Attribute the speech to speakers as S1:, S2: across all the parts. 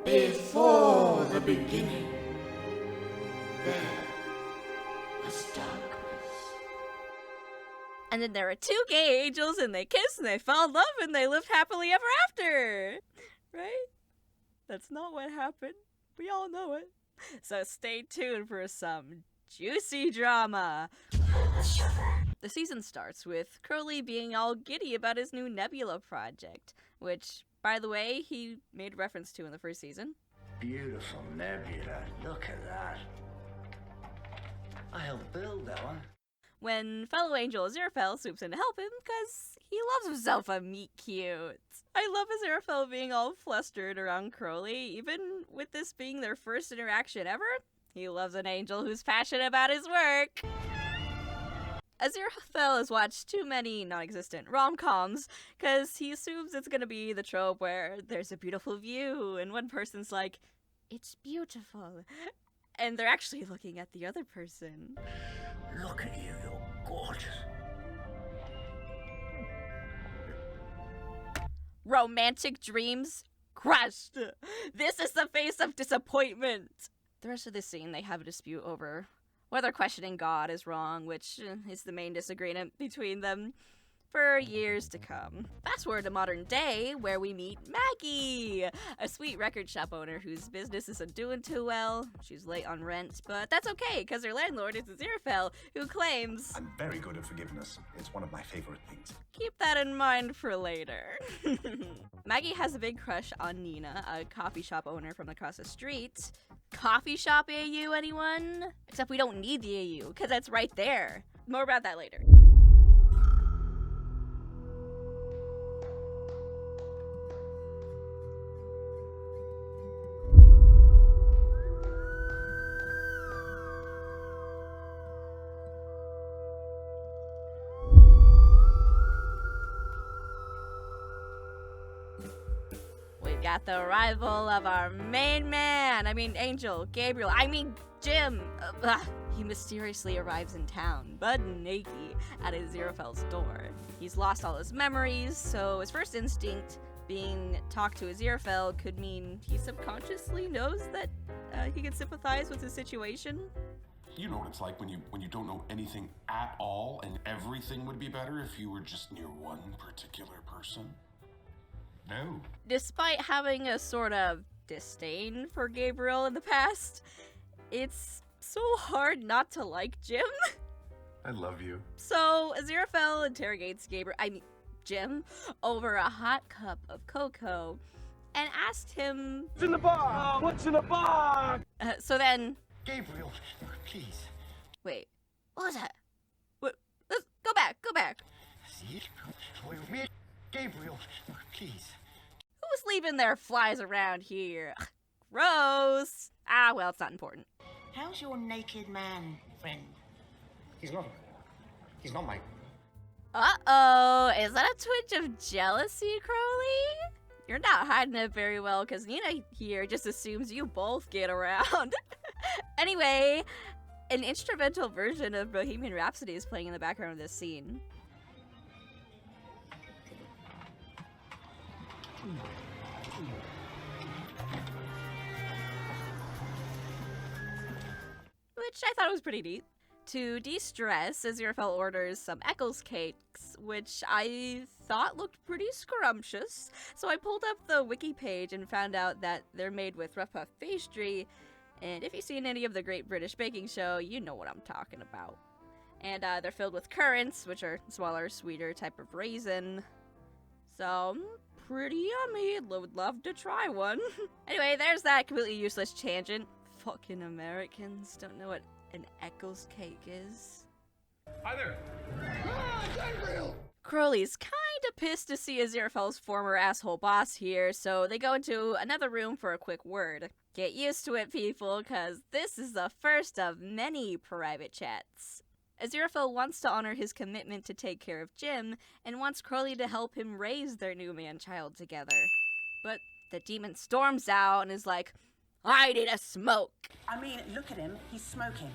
S1: Before the beginning, there was darkness.
S2: And then there were two gay angels, and they kissed, and they fell in love, and they lived happily ever after. Right? That's not what happened. We all know it. So stay tuned for some juicy drama. The season starts with Crowley being all giddy about his new Nebula project, which, by the way, he made reference to in the first season.
S3: Beautiful nebula. Look at that. I helped build that one.
S2: When fellow angel Aziraphale swoops in to help him because he loves himself a meet cute. I love Aziraphale being all flustered around Crowley, even with this being their first interaction ever. He loves an angel who's passionate about his work. Aziraphale has watched too many non-existent rom-coms because he assumes it's gonna be the trope where there's a beautiful view and one person's like, it's beautiful, and they're actually looking at the other person.
S3: Look at you, you're gorgeous.
S2: Romantic dreams crushed. This is the face of disappointment. The rest of the scene, they have a dispute over whether questioning God is wrong, which is the main disagreement between them for years to come. Fast forward to modern day, where we meet Maggie, a sweet record shop owner whose business isn't doing too well. She's late on rent, but that's okay, because her landlord is Aziraphale, who claims,
S4: I'm very good at forgiveness. It's one of my favorite things.
S2: keep that in mind for later. Maggie has a big crush on Nina, a coffee shop owner from across the street. Coffee shop AU, anyone? Except we don't need the AU, because that's right there. More about that later. We've got the arrival of our main man. Angel, Gabriel, Jim. He mysteriously arrives in town, butt naked, at Aziraphale's door. He's lost all his memories, so his first instinct, being talked to Aziraphale, could mean he subconsciously knows that he can sympathize with his situation.
S5: You know what it's like when you don't know anything at all, and everything would be better if you were just near one particular person? No.
S2: Despite having a sort of disdain for Gabriel in the past, it's so hard not to like Jim.
S5: I love you.
S2: So Aziraphale interrogates Jim over a hot cup of cocoa and asked him,
S6: What's in the box? What's in the box?
S2: So then,
S3: Gabriel, please.
S2: wait, what was that? What? Let's go back.
S3: See it? Gabriel, please.
S2: Who's leaving their flies around here? Gross. Well, it's not important.
S7: How's your naked man friend?
S4: He's not my...
S2: Uh-oh, is that a twinge of jealousy, Crowley? You're not hiding it very well, because Nina here just assumes you both get around. Anyway, an instrumental version of Bohemian Rhapsody is playing in the background of this scene. Which I thought was pretty neat. To de-stress, Aziraphale orders some Eccles cakes, which I thought looked pretty scrumptious. So I pulled up the wiki page and found out that they're made with rough puff pastry, and if you've seen any of the Great British Baking Show, you know what I'm talking about. And they're filled with currants, which are smaller, sweeter type of raisin. So, pretty yummy. Would love to try one. Anyway, there's that completely useless tangent. Fucking Americans don't know what an Eccles cake is.
S6: Hi there.
S2: Crowley's kinda pissed to see Aziraphale's former asshole boss here, so they go into another room for a quick word. Get used to it, people, cause this is the first of many private chats. Aziraphale wants to honor his commitment to take care of Jim, and wants Crowley to help him raise their new man-child together. But the demon storms out and is like, I need a smoke!
S7: Look at him. He's smoking.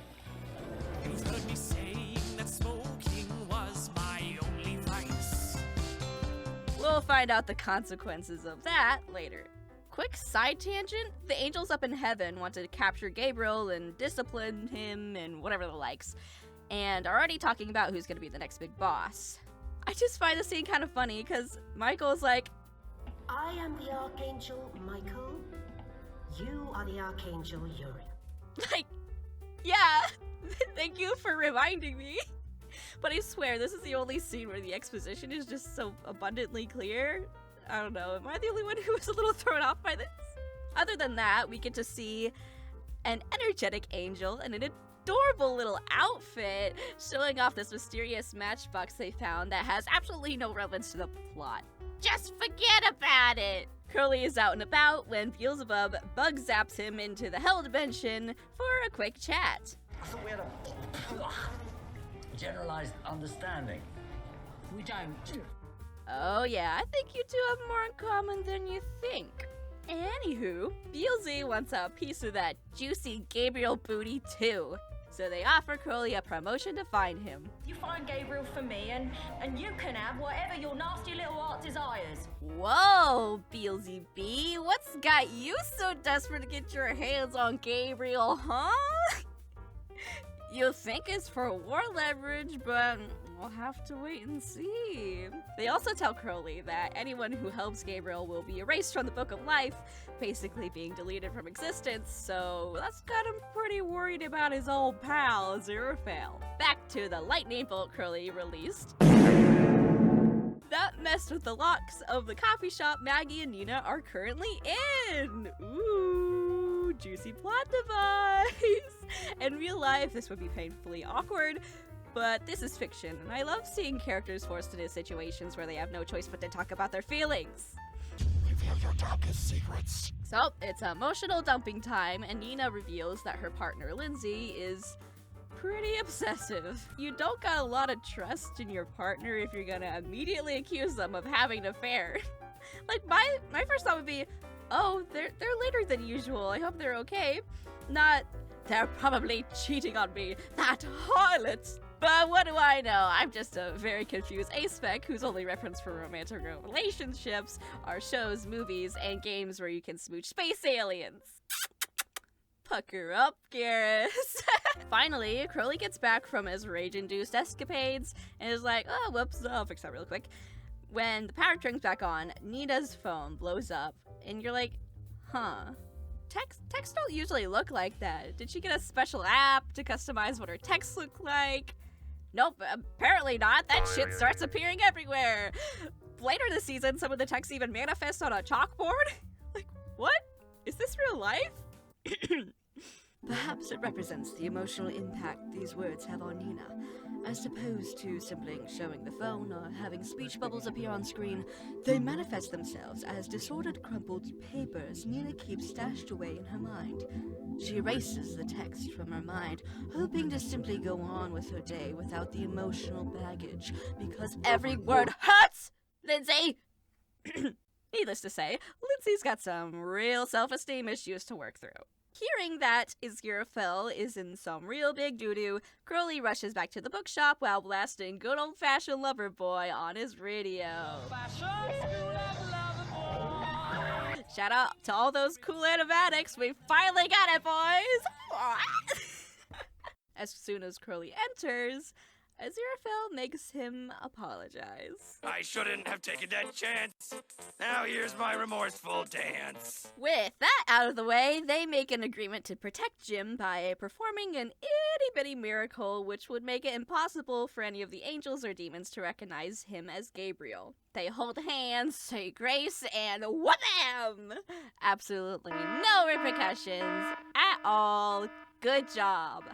S8: He's heard me saying that smoking was my only vice.
S2: We'll find out the consequences of that later. Quick side tangent, the angels up in heaven want to capture Gabriel and discipline him and whatever the likes, and are already talking about who's gonna be the next big boss. I just find the scene kind of funny, because Michael's like,
S9: I am the Archangel Michael. You are the Archangel Uriel.
S2: like, yeah, thank you for reminding me. But I swear, this is the only scene where the exposition is just so abundantly clear. I don't know, am I the only one who was a little thrown off by this? Other than that, we get to see an energetic angel in an adorable little outfit showing off this mysterious matchbox they found that has absolutely no relevance to the plot. Just forget about it! Curly is out and about when Beelzebub bug zaps him into the Hell Dimension for a quick chat.
S3: I thought we had a generalized understanding. We don't.
S2: Oh yeah, I think you two have more in common than you think. Anywho, Beelzy wants a piece of that juicy Gabriel booty too. So they offer Curly a promotion to find him.
S10: You find Gabriel for me, and you can have whatever your nasty little heart desires.
S2: Whoa, Beelzy B, what's got you so desperate to get your hands on Gabriel, huh? You think it's for war leverage, but we'll have to wait and see. They also tell Curly that anyone who helps Gabriel will be erased from the Book of Life, basically being deleted from existence, so that's got him pretty worried about his old pal, Aziraphale. Back to the lightning bolt Curly released. That messed with the locks of the coffee shop Maggie and Nina are currently in. Ooh, juicy plot device. In real life, this would be painfully awkward, but this is fiction, and I love seeing characters forced into situations where they have no choice but to talk about their feelings.
S5: Reveal your darkest secrets.
S2: So, it's emotional dumping time, and Nina reveals that her partner, Lindsay, is pretty obsessive. You don't got a lot of trust in your partner if you're gonna immediately accuse them of having an affair. Like, my first thought would be, oh, they're later than usual, I hope they're okay. Not, they're probably cheating on me, that harlot! But what do I know? I'm just a very confused A-spec whose only reference for romantic relationships are shows, movies, and games where you can smooch space aliens. Pucker up, Garrus. Finally, Curly gets back from his rage-induced escapades and is like, oh, whoops, I'll fix that real quick. When the power turns back on, Nina's phone blows up, and you're like, huh. Texts don't usually look like that. Did she get a special app to customize what her texts look like? Nope, apparently not. That shit starts appearing everywhere. Later this season, some of the texts even manifest on a chalkboard. Like, what? Is this real life? Perhaps it represents the emotional impact these words have on Nina. As opposed to simply showing the phone or having speech bubbles appear on screen, they manifest themselves as disordered, crumpled papers Nina keeps stashed away in her mind. She erases the text from her mind, hoping to simply go on with her day without the emotional baggage, because every word hurts, Lindsay! Needless to say, Lindsay's got some real self-esteem issues to work through. Hearing that Aziraphale is in some real big doo-doo, Curly rushes back to the bookshop while blasting good old-fashioned Loverboy on his radio. Shout out to all those cool animatics, we finally got it, boys! As soon as Curly enters, Aziraphale makes him apologize.
S6: I shouldn't have taken that chance. Now here's my remorseful dance.
S2: With that out of the way, they make an agreement to protect Jim by performing an itty-bitty miracle which would make it impossible for any of the angels or demons to recognize him as Gabriel. They hold hands, say grace, and wham! Absolutely no repercussions at all. Good job.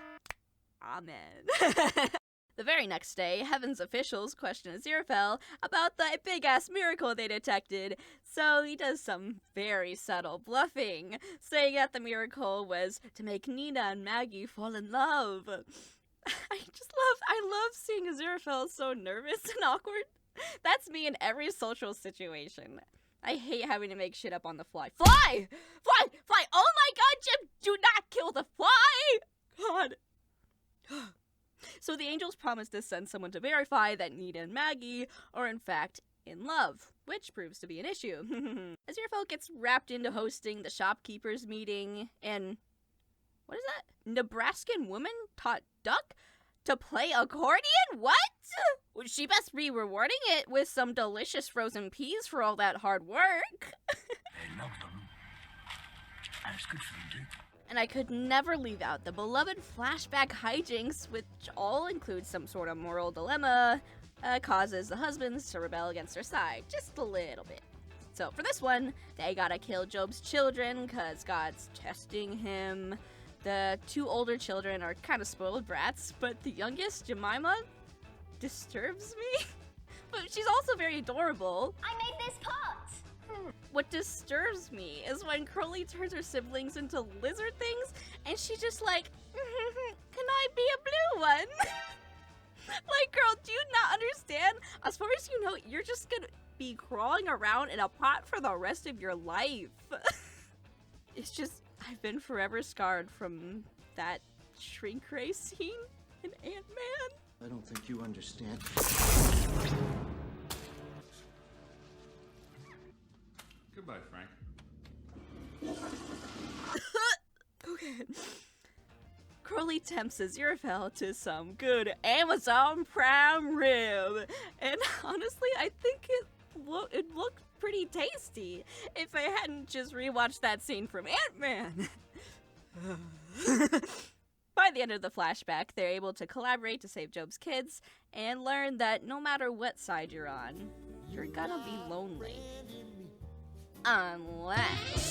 S2: Amen. The very next day, Heaven's officials question Aziraphale about the big-ass miracle they detected, so he does some very subtle bluffing, saying that the miracle was to make Nina and Maggie fall in love. I love seeing Aziraphale so nervous and awkward. That's me in every social situation. I hate having to make shit up on the fly. Fly! Fly! Fly! Oh my god, Jim! Do not kill the fly! God. So the angels promise to send someone to verify that Nina and Maggie are in fact in love, which proves to be an issue. Aziraphale gets wrapped into hosting the shopkeepers meeting, and what is that? Nebraskan woman taught Duck to play accordion? What? Well, she best be rewarding it with some delicious frozen peas for all that hard work.
S3: They love them. And it's good for them too.
S2: And I could never leave out the beloved flashback hijinks, which all include some sort of moral dilemma, causes the husbands to rebel against their side, just a little bit. So for this one, they gotta kill Job's children, cause God's testing him. The two older children are kind of spoiled brats, but the youngest, Jemima, disturbs me. But she's also very adorable.
S10: I made this pot!
S2: What disturbs me is when Crowley turns her siblings into lizard things, and she just like, can I be a blue one? Like, girl, do you not understand? As far as you know, you're just gonna be crawling around in a pot for the rest of your life. It's just, I've been forever scarred from that shrink ray scene in Ant-Man.
S3: I don't think you understand.
S11: Goodbye, Frank.
S2: Okay. Crowley tempts Aziraphale to some good Amazon Prime rib, and honestly, I think it looked pretty tasty if I hadn't just rewatched that scene from Ant-Man. By the end of the flashback, they're able to collaborate to save Job's kids and learn that no matter what side you're on, you're gonna be lonely. Unless